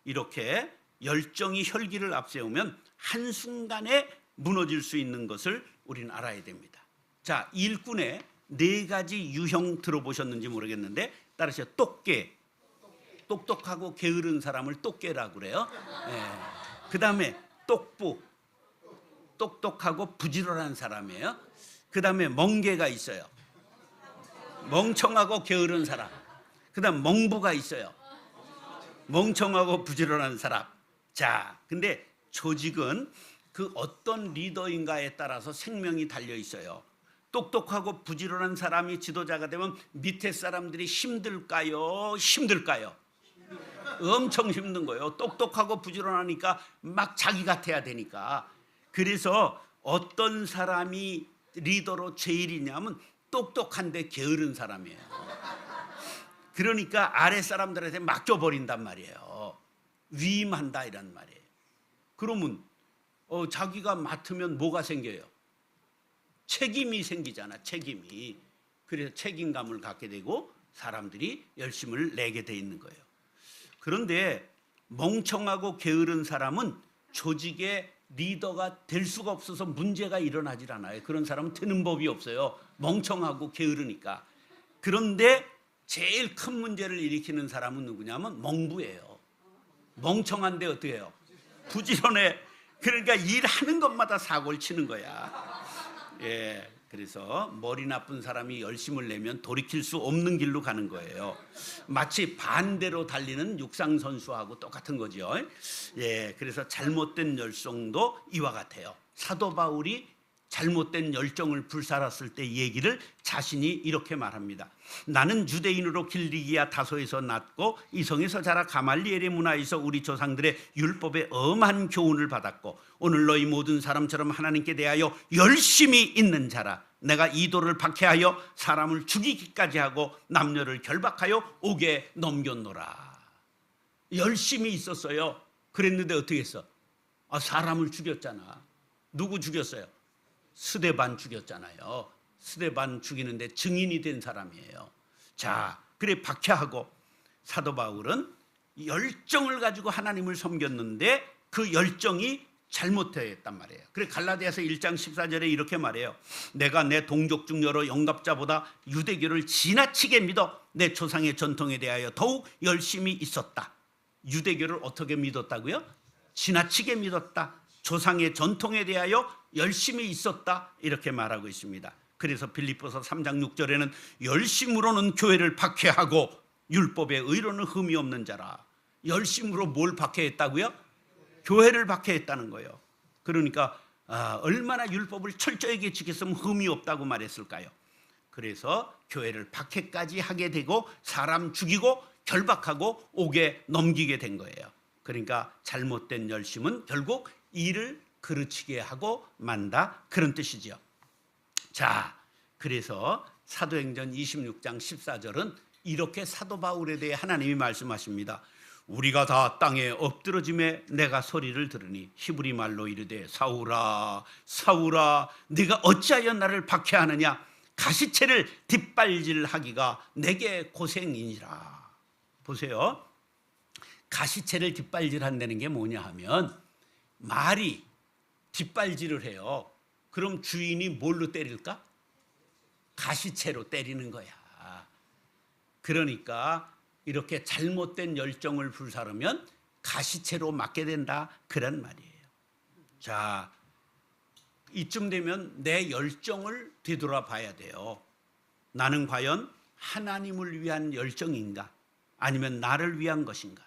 이렇게 열정이 혈기를 앞세우면 한순간에 무너질 수 있는 것을 우리는 알아야 됩니다. 자, 일꾼의 4가지 유형 들어보셨는지 모르겠는데, 따라서 똑개, 똑똑하고 게으른 사람을 똑개라고 그래요. 그 다음에 똑부, 똑똑하고 부지런한 사람이에요. 그 다음에 멍개가 있어요. 멍청하고 게으른 사람. 그 다음 멍부가 있어요. 멍청하고 부지런한 사람. 자, 근데 조직은 그 어떤 리더인가에 따라서 생명이 달려 있어요. 똑똑하고 부지런한 사람이 지도자가 되면 밑에 사람들이 힘들까요? 힘들까요? 엄청 힘든 거예요. 똑똑하고 부지런하니까 막 자기 같아야 되니까. 그래서 어떤 사람이 리더로 제일이냐면 똑똑한데 게으른 사람이에요. 그러니까 아래 사람들한테 맡겨버린단 말이에요. 위임한다 이란 말이에요. 그러면 자기가 맡으면 뭐가 생겨요? 책임이 생기잖아, 책임이. 그래서 책임감을 갖게 되고 사람들이 열심을 내게 돼 있는 거예요. 그런데 멍청하고 게으른 사람은 조직의 리더가 될 수가 없어서 문제가 일어나질 않아요. 그런 사람은 되는 법이 없어요. 멍청하고 게으르니까. 그런데 제일 큰 문제를 일으키는 사람은 누구냐면 멍부예요. 멍청한데 어떻게 해요? 부지런해. 그러니까 일하는 것마다 사고를 치는 거야. 예, 그래서 머리 나쁜 사람이 열심을 내면 돌이킬 수 없는 길로 가는 거예요. 마치 반대로 달리는 육상 선수하고 똑같은 거죠. 예, 그래서 잘못된 열정도 이와 같아요. 사도 바울이 잘못된 열정을 불살았을 때 얘기를 자신이 이렇게 말합니다. 나는 유대인으로 길리기아 다소에서 났고 이성에서 자라 가말리엘의 문화에서 우리 조상들의 율법에 엄한 교훈을 받았고 오늘 너희 모든 사람처럼 하나님께 대하여 열심히 있는 자라. 내가 이도를 박해하여 사람을 죽이기까지 하고 남녀를 결박하여 옥에 넘겼노라. 열심히 있었어요. 그랬는데 어떻게 했어? 사람을 죽였잖아. 누구 죽였어요? 스데반 죽였잖아요. 스데반 죽이는데 증인이 된 사람이에요. 자, 그래 박해하고 사도 바울은 열정을 가지고 하나님을 섬겼는데 그 열정이 잘못했단 말이에요. 그래 갈라디아서 1장 14절에 이렇게 말해요. 내가 내 동족 중 여러 영갑자보다 유대교를 지나치게 믿어 내 조상의 전통에 대하여 더욱 열심히 있었다. 유대교를 어떻게 믿었다고요? 지나치게 믿었다. 조상의 전통에 대하여 열심히 있었다. 이렇게 말하고 있습니다. 그래서 빌립보서 3장 6절에는 열심으로는 교회를 박해하고 율법의 의로는 흠이 없는 자라. 열심으로 뭘 박해했다고요? 교회를 박해했다는 거예요. 그러니까 얼마나 율법을 철저하게 지켰으면 흠이 없다고 말했을까요? 그래서 교회를 박해까지 하게 되고 사람 죽이고 결박하고 옥에 넘기게 된 거예요. 그러니까 잘못된 열심은 결국 일을 그르치게 하고 만다, 그런 뜻이죠. 자, 그래서 사도행전 26장 14절은 이렇게 사도 바울에 대해 하나님이 말씀하십니다. 우리가 다 땅에 엎드러짐에 내가 소리를 들으니 히브리 말로 이르되 사울아 사울아 네가 어찌하여 나를 박해하느냐 가시채를 뒷발질하기가 내게 고생이니라. 보세요. 가시채를 뒷발질한다는 게 뭐냐 하면 말이 뒷발질을 해요. 그럼 주인이 뭘로 때릴까? 가시채로 때리는 거야. 그러니까 이렇게 잘못된 열정을 불사르면 가시채로 맞게 된다, 그런 말이에요. 자, 이쯤 되면 내 열정을 되돌아봐야 돼요. 나는 과연 하나님을 위한 열정인가? 아니면 나를 위한 것인가?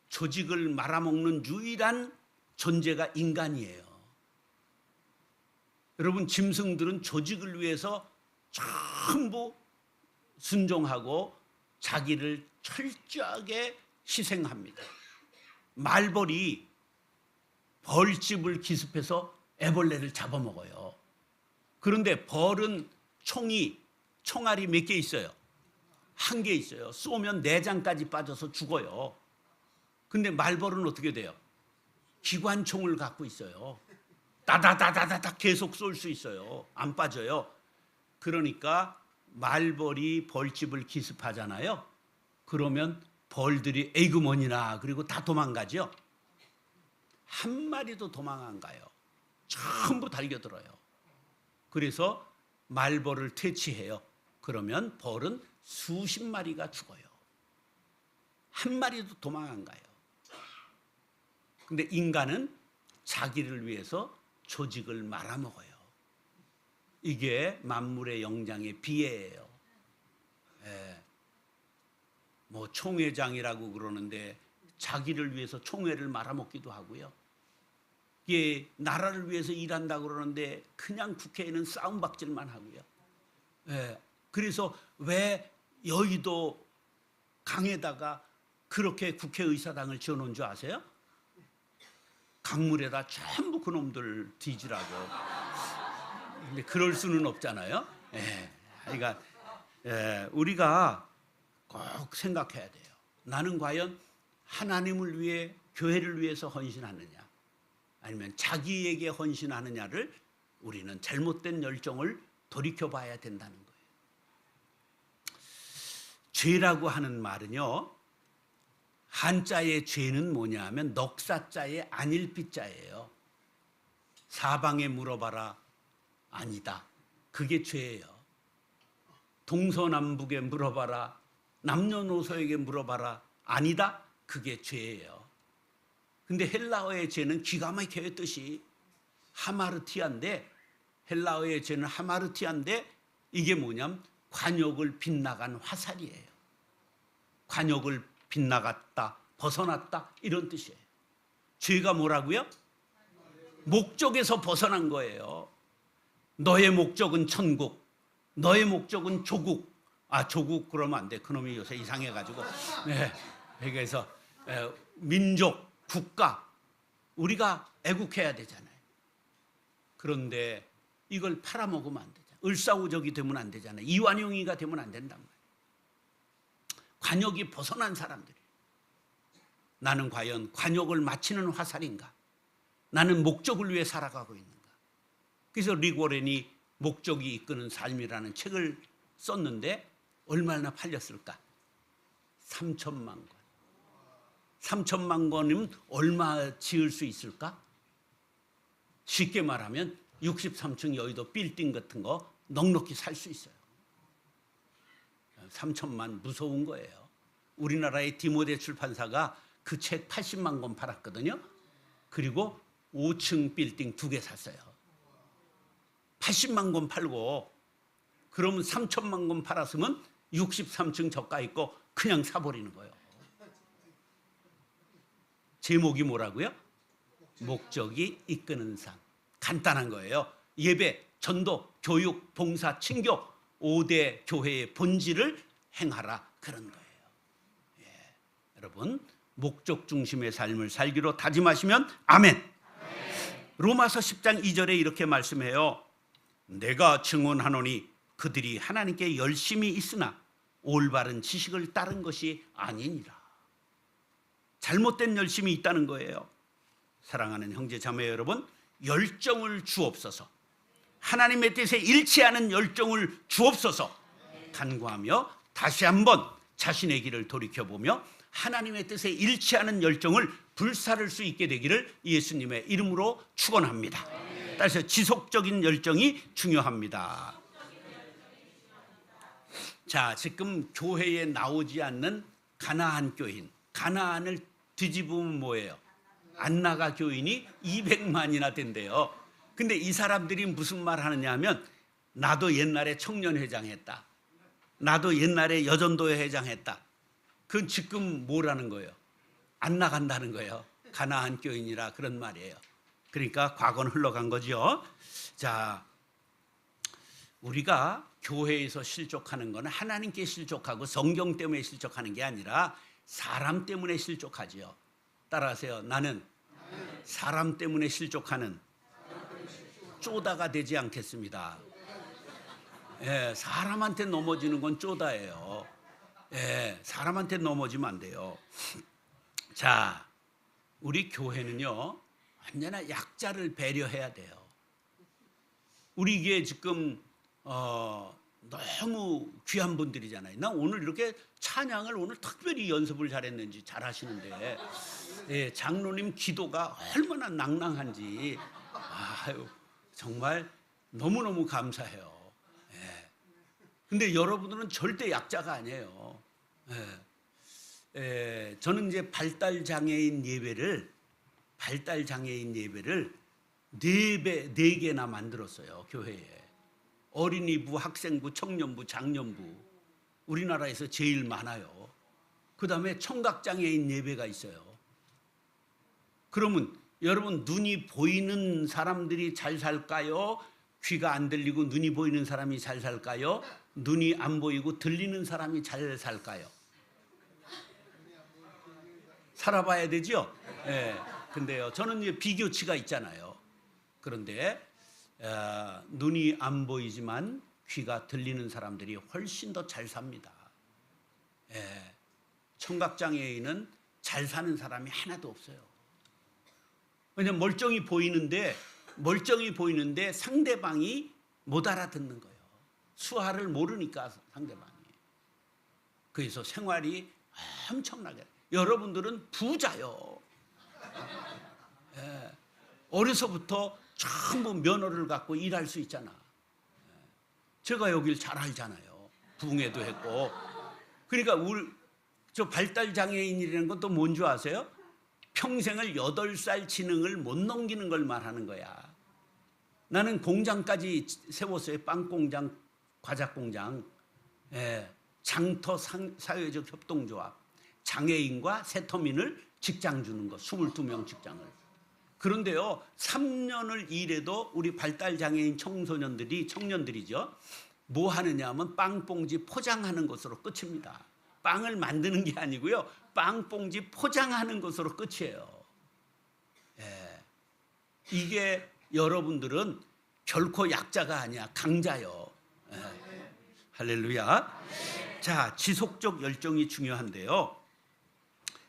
조직을 말아먹는 유일한 존재가 인간이에요. 여러분, 짐승들은 조직을 위해서 전부 순종하고 자기를 철저하게 희생합니다. 말벌이 벌집을 기습해서 애벌레를 잡아먹어요. 그런데 벌은 총알이 몇 개 있어요? 한 개 있어요. 쏘면 내장까지 빠져서 죽어요. 근데 말벌은 어떻게 돼요? 기관총을 갖고 있어요. 따다다다다다 계속 쏠 수 있어요. 안 빠져요. 그러니까 말벌이 벌집을 기습하잖아요. 그러면 벌들이 에이그머니나 그리고 다 도망가죠. 한 마리도 도망 안 가요. 전부 달겨들어요. 그래서 말벌을 퇴치해요. 그러면 벌은 수십 마리가 죽어요. 한 마리도 도망 안 가요. 근데 인간은 자기를 위해서 조직을 말아먹어요. 이게 만물의 영장의 비애예요. 뭐 총회장이라고 그러는데 자기를 위해서 총회를 말아먹기도 하고요. 이게 나라를 위해서 일한다고 그러는데 그냥 국회에는 싸움박질만 하고요. 그래서 왜 여의도 강에다가 그렇게 국회의사당을 지어놓은 줄 아세요? 강물에다 전부 그놈들 뒤지라고. 근데 그럴 수는 없잖아요. 그러니까 우리가 꼭 생각해야 돼요. 나는 과연 하나님을 위해, 교회를 위해서 헌신하느냐, 아니면 자기에게 헌신하느냐를 우리는 잘못된 열정을 돌이켜봐야 된다는 거예요. 죄라고 하는 말은요, 한자의 죄는 뭐냐 하면 넉사자의 안일비자예요. 사방에 물어봐라, 아니다, 그게 죄예요. 동서남북에 물어봐라, 남녀노소에게 물어봐라, 아니다, 그게 죄예요. 근데 헬라어의 죄는 기가 막혀요. 뜻이 하마르티아인데, 헬라어의 죄는 하마르티아인데 이게 뭐냐면 관역을 빗나간 화살이에요. 관역을 빗나갔다, 벗어났다, 이런 뜻이에요. 죄가 뭐라고요? 목적에서 벗어난 거예요. 너의 목적은 천국, 너의 목적은 조국. 조국 그러면 안 돼. 그놈이 요새 이상해가지고. 그래서 민족, 국가, 우리가 애국해야 되잖아요. 그런데 이걸 팔아먹으면 안 되잖아요. 을사오적이 되면 안 되잖아요. 이완용이가 되면 안 된단 말이에요. 관역이 벗어난 사람들이에요. 나는 과연 관역을 맞추는 화살인가? 나는 목적을 위해 살아가고 있는가? 그래서 릭 워렌이 목적이 이끄는 삶이라는 책을 썼는데 얼마나 팔렸을까? 3천만 권. 3천만 권이면 얼마 지을 수 있을까? 쉽게 말하면 63층 여의도 빌딩 같은 거 넉넉히 살 수 있어요. 3천만 무서운 거예요. 우리나라의 디모데 출판사가 그 책 80만 권 팔았거든요. 그리고 5층 빌딩 2개 샀어요. 80만 권 팔고 그러면 3천만 권 팔았으면 63층 저가 있고 그냥 사버리는 거예요. 제목이 뭐라고요? 목적이 이끄는 삶. 간단한 거예요. 예배, 전도, 교육, 봉사, 친교 5대 교회의 본질을 행하라 그런 거예요. 예. 여러분 목적 중심의 삶을 살기로 다짐하시면 아멘. 로마서 10장 2절에 이렇게 말씀해요. 내가 증언하노니 그들이 하나님께 열심히 있으나 올바른 지식을 따른 것이 아니니라. 잘못된 열심이 있다는 거예요. 사랑하는 형제 자매 여러분, 열정을 주옵소서. 하나님의 뜻에 일치하는 열정을 주옵소서. 간구하며 다시 한번 자신의 길을 돌이켜보며 하나님의 뜻에 일치하는 열정을 불사를 수 있게 되기를 예수님의 이름으로 축원합니다. 따라서 지속적인 열정이 중요합니다. 자, 지금 교회에 나오지 않는 가나안 교인, 가나안을 뒤집으면 뭐예요? 안 나가 교인이 200만이나 된대요. 근데 이 사람들이 무슨 말 하느냐 하면 나도 옛날에 청년회장 했다. 나도 옛날에 여전도회 회장 했다. 그건 지금 뭐라는 거예요? 안 나간다는 거예요. 가나안 교인이라 그런 말이에요. 그러니까 과거는 흘러간 거죠. 자, 우리가 교회에서 실족하는 건 하나님께 실족하고 성경 때문에 실족하는 게 아니라 사람 때문에 실족하지요. 따라하세요. 나는 사람 때문에 실족하는 쪼다가 되지 않겠습니다. 예, 사람한테 넘어지는 건 쪼다예요. 예, 사람한테 넘어지면 안 돼요. 자, 우리 교회는요 언제나 약자를 배려해야 돼요. 우리 교회 지금 너무 귀한 분들이잖아요. 나 오늘 이렇게 찬양을 오늘 특별히 연습을 잘했는지 잘하시는데, 예, 장로님 기도가 얼마나 낭낭한지 아유 정말 너무너무 감사해요. 예. 근데 여러분들은 절대 약자가 아니에요. 예. 예, 저는 이제 발달 장애인 예배를 4개나 만들었어요. 교회에. 어린이부, 학생부, 청년부, 장년부. 우리나라에서 제일 많아요. 그다음에 청각장애인 예배가 있어요. 그러면 여러분 눈이 보이는 사람들이 잘 살까요? 귀가 안 들리고 눈이 보이는 사람이 잘 살까요? 눈이 안 보이고 들리는 사람이 잘 살까요? 살아봐야 되죠? 예. 근데요, 저는 이제 비교치가 있잖아요. 그런데 눈이 안 보이지만 귀가 들리는 사람들이 훨씬 더 잘 삽니다. 예. 청각장애인은 잘 사는 사람이 하나도 없어요. 왜냐면 멀쩡히 보이는데 상대방이 못 알아듣는 거예요. 수화를 모르니까 상대방이. 그래서 생활이 엄청나게. 여러분들은 부자요. 예. 어려서부터 전부 면허를 갖고 일할 수 있잖아. 제가 여길 잘 알잖아요. 부흥회도 했고. 그러니까 저 발달장애인이라는 건 또 뭔 줄 아세요? 평생을 8살 지능을 못 넘기는 걸 말하는 거야. 나는 공장까지 세웠어요. 빵공장, 과자공장, 장터 사회적 협동조합, 장애인과 세터민을 직장 주는 거, 22명 직장을. 그런데요, 3년을 일해도 우리 발달장애인 청년들이죠. 뭐 하느냐 하면 빵봉지 포장하는 것으로 끝입니다. 빵을 만드는 게 아니고요. 빵봉지 포장하는 것으로 끝이에요. 예. 이게 여러분들은 결코 약자가 아니야. 강자요. 예. 할렐루야. 자, 지속적 열정이 중요한데요.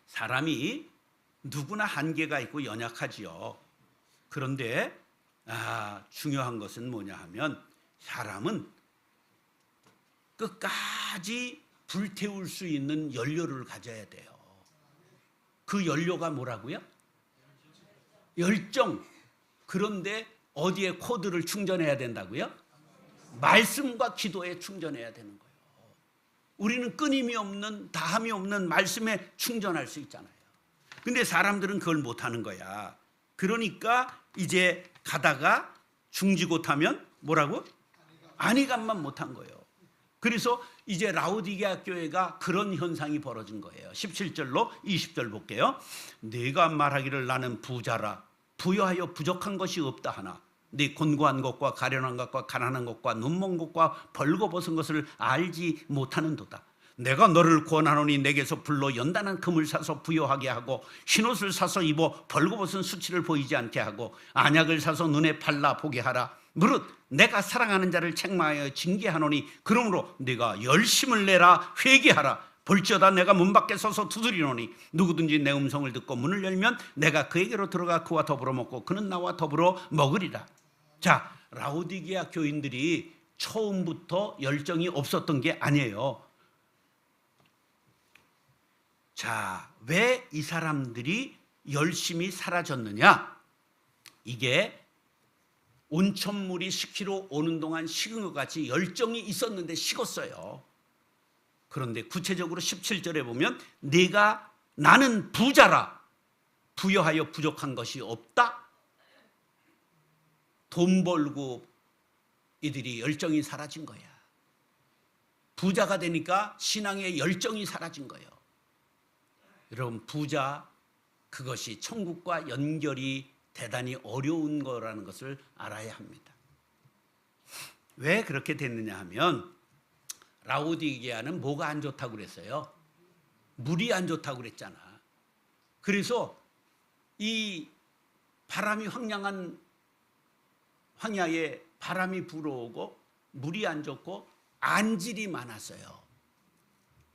사람이 누구나 한계가 있고 연약하지요. 그런데 중요한 것은 뭐냐 하면 사람은 끝까지 불태울 수 있는 연료를 가져야 돼요. 그 연료가 뭐라고요? 열정. 그런데 어디에 코드를 충전해야 된다고요? 말씀과 기도에 충전해야 되는 거예요. 우리는 끊임이 없는, 다함이 없는 말씀에 충전할 수 있잖아요. 근데 사람들은 그걸 못하는 거야. 그러니까 이제 가다가 중지못하면 뭐라고? 안위감만 못한 거예요. 그래서 이제 라오디게아 교회가 그런 현상이 벌어진 거예요. 17절로 20절 볼게요. 네가 말하기를 나는 부자라 부여하여 부족한 것이 없다 하나 네 곤고한 것과 가련한 것과 가난한 것과 눈먼 것과 벌거벗은 것을 알지 못하는도다. 내가 너를 구원하노니 내게서 불로 연단한 금을 사서 부여하게 하고 흰옷을 사서 입어 벌거벗은 수치를 보이지 않게 하고 안약을 사서 눈에 발라 보게 하라. 무릇 내가 사랑하는 자를 책망하여 징계하노니 그러므로 네가 열심을 내라 회개하라. 볼지어다 내가 문 밖에 서서 두드리노니 누구든지 내 음성을 듣고 문을 열면 내가 그에게로 들어가 그와 더불어 먹고 그는 나와 더불어 먹으리라. 자, 라오디게아 교인들이 처음부터 열정이 없었던 게 아니에요. 자, 왜 이 사람들이 열심히 사라졌느냐? 이게 온천물이 식히러 오는 동안 식은 것 같이 열정이 있었는데 식었어요. 그런데 구체적으로 17절에 보면 나는 부자라 부여하여 부족한 것이 없다. 돈 벌고 이들이 열정이 사라진 거야. 부자가 되니까 신앙의 열정이 사라진 거예요. 여러분, 부자, 그것이 천국과 연결이 대단히 어려운 거라는 것을 알아야 합니다. 왜 그렇게 됐느냐 하면 라오디게아는 뭐가 안 좋다고 그랬어요? 물이 안 좋다고 그랬잖아. 그래서 이 바람이 황량한 황야에 바람이 불어오고 물이 안 좋고 안질이 많았어요.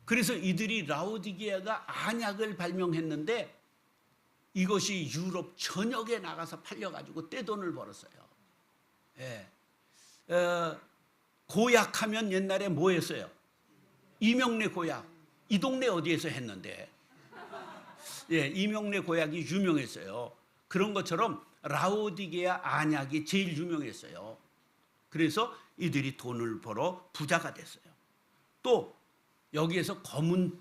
그래서 이들이 라오디게아가 안약을 발명했는데 이것이 유럽 전역에 나가서 팔려가지고 떼돈을 벌었어요. 예. 고약하면 옛날에 뭐 했어요? 이명래 고약. 이 동네 어디에서 했는데. 예, 이명래 고약이 유명했어요. 그런 것처럼 라오디게아 안약이 제일 유명했어요. 그래서 이들이 돈을 벌어 부자가 됐어요. 또 여기에서 검은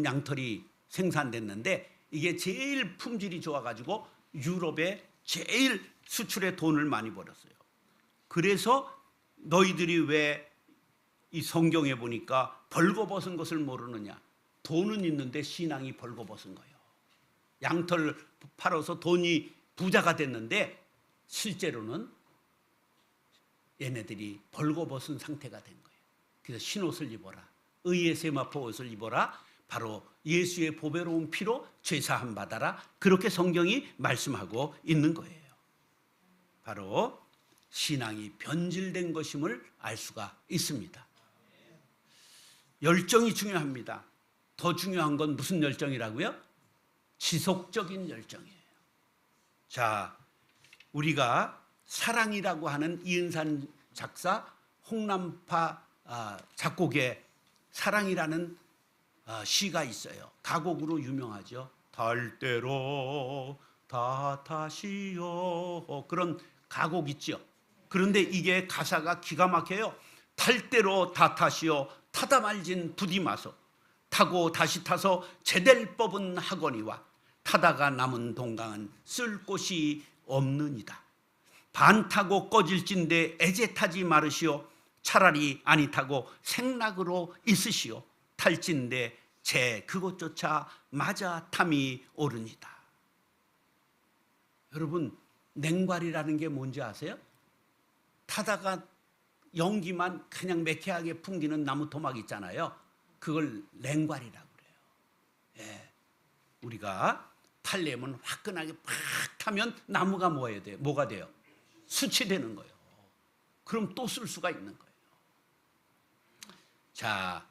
양털이 생산됐는데 이게 제일 품질이 좋아가지고 유럽에 제일 수출에 돈을 많이 벌었어요. 그래서 너희들이 왜 이 성경에 보니까 벌거벗은 것을 모르느냐? 돈은 있는데 신앙이 벌거벗은 거예요. 양털 팔아서 돈이 부자가 됐는데 실제로는 얘네들이 벌거벗은 상태가 된 거예요. 그래서 흰옷을 입어라. 의의 세마포 옷을 입어라. 바로 예수의 보배로운 피로 죄사함 받아라. 그렇게 성경이 말씀하고 있는 거예요. 바로 신앙이 변질된 것임을 알 수가 있습니다. 열정이 중요합니다. 더 중요한 건 무슨 열정이라고요? 지속적인 열정이에요. 자, 우리가 사랑이라고 하는 이은산 작사, 홍남파 작곡의 사랑이라는 시가 있어요. 가곡으로 유명하죠. 달 대로 다 타시오. 그런 가곡 있죠. 그런데 이게 가사가 기가 막혀요. 탈 대로 다 타시오. 타다 말진 부디 마소. 타고 다시 타서 제댈 법은 하거니와 타다가 남은 동강은 쓸 곳이 없느니라. 반 타고 꺼질진데 애제 타지 마르시오. 차라리 아니 타고 생락으로 있으시오. 탈진데 제 그것조차 맞아 탐이 오르니다. 여러분, 냉발이라는 게 뭔지 아세요? 타다가 연기만 그냥 매캐하게 풍기는 나무 토막 있잖아요. 그걸 냉발이라고 그래요. 예. 우리가 타려면 화끈하게 팍 타면 나무가 뭐가 돼요? 수치되는 거예요. 그럼 또 쓸 수가 있는 거예요. 자,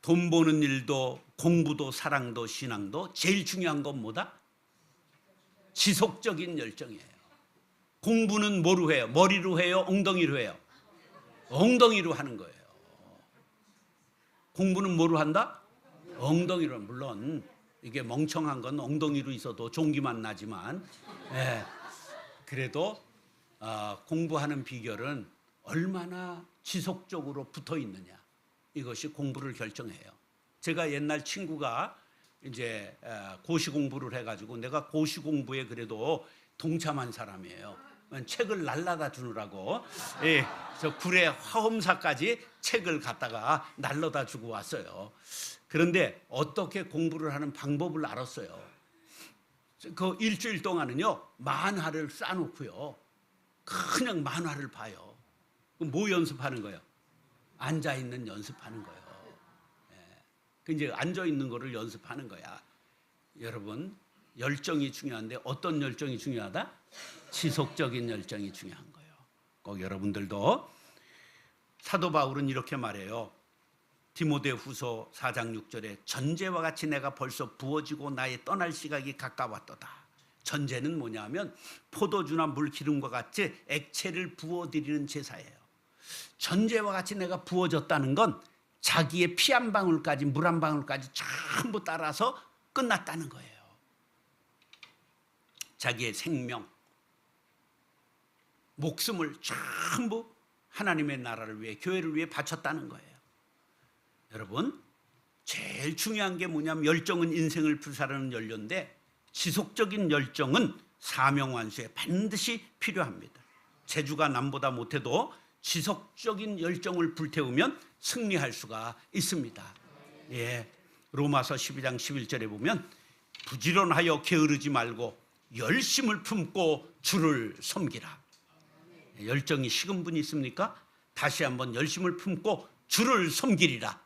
돈 버는 일도 공부도 사랑도 신앙도 제일 중요한 건 뭐다? 지속적인 열정이에요. 공부는 뭐로 해요? 머리로 해요? 엉덩이로 해요? 엉덩이로 하는 거예요. 공부는 뭐로 한다? 엉덩이로. 물론 이게 멍청한 건 엉덩이로 있어도 종기만 나지만, 예, 그래도 공부하는 비결은 얼마나 지속적으로 붙어 있느냐, 이것이 공부를 결정해요. 제가 옛날 친구가 이제 고시 공부를 해가지고, 내가 고시 공부에 그래도 동참한 사람이에요. 책을 날라다 주느라고, 예, 저 굴의 화엄사까지 책을 갖다가 날라다 주고 왔어요. 그런데 어떻게 공부를 하는 방법을 알았어요. 그 일주일 동안은요, 만화를 쌓아놓고요, 그냥 만화를 봐요. 그럼 뭐 연습하는 거예요? 앉아 있는 연습하는 거예요. 그 이제 앉아 있는 거를 연습하는 거야. 여러분, 열정이 중요한데 어떤 열정이 중요하다? 지속적인 열정이 중요한 거예요. 꼭 여러분들도. 사도 바울은 이렇게 말해요. 디모데후서 4장 6절에 전제와 같이 내가 벌써 부어지고 나의 떠날 시각이 가까웠도다. 전제는 뭐냐면 포도주나 물 기름과 같이 액체를 부어드리는 제사예요. 전제와 같이 내가 부어졌다는 건 자기의 피 한 방울까지, 물 한 방울까지 전부 따라서 끝났다는 거예요. 자기의 생명, 목숨을 전부 하나님의 나라를 위해, 교회를 위해 바쳤다는 거예요. 여러분, 제일 중요한 게 뭐냐면 열정은 인생을 불사르는 연료인데, 지속적인 열정은 사명 완수에 반드시 필요합니다. 재주가 남보다 못해도 지속적인 열정을 불태우면 승리할 수가 있습니다. 예, 로마서 12장 11절에 보면 부지런하여 게으르지 말고 열심을 품고 주를 섬기라. 열정이 식은 분이 있습니까? 다시 한번 열심을 품고 주를 섬기리라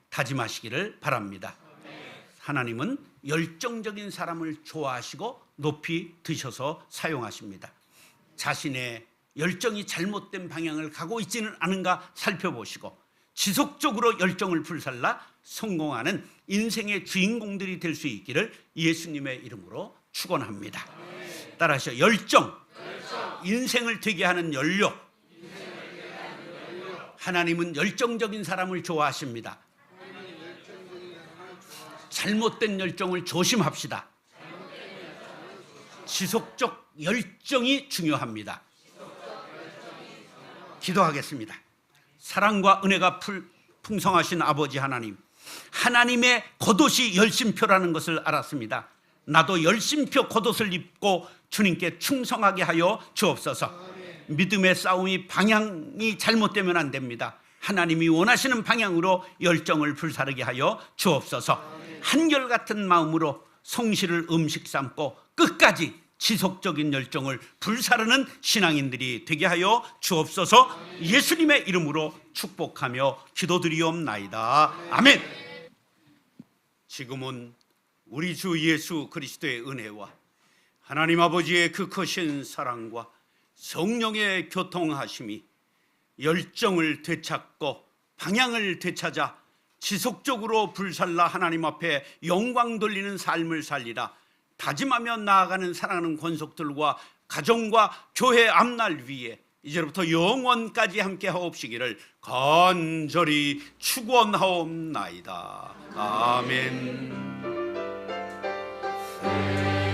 다짐하시기를 바랍니다. 하나님은 열정적인 사람을 좋아하시고 높이 드셔서 사용하십니다. 자신의 열정이 잘못된 방향을 가고 있지는 않은가 살펴보시고 지속적으로 열정을 불살라 성공하는 인생의 주인공들이 될 수 있기를 예수님의 이름으로 축원합니다. 따라하시죠. 열정, 인생을 되게 하는 연료. 하나님은 열정적인 사람을 좋아하십니다. 잘못된 열정을 조심합시다. 지속적 열정이 중요합니다. 기도하겠습니다. 사랑과 은혜가 풍성하신 아버지 하나님, 하나님의 겉옷이 열심표라는 것을 알았습니다. 나도 열심표 겉옷을 입고 주님께 충성하게 하여 주옵소서. 믿음의 싸움이 방향이 잘못되면 안 됩니다. 하나님이 원하시는 방향으로 열정을 불사르게 하여 주옵소서. 한결같은 마음으로 성실을 음식 삼고 끝까지 지속적인 열정을 불사르는 신앙인들이 되게 하여 주옵소서. 예수님의 이름으로 축복하며 기도드리옵나이다. 아멘. 지금은 우리 주 예수 그리스도의 은혜와 하나님 아버지의 그 크신 사랑과 성령의 교통하심이 열정을 되찾고 방향을 되찾아 지속적으로 불살라 하나님 앞에 영광 돌리는 삶을 살리라 다짐하며 나아가는 사랑하는 권속들과 가정과 교회 앞날 위에 이제부터 영원까지 함께 하옵시기를 간절히 축원하옵나이다. 아멘. 아멘.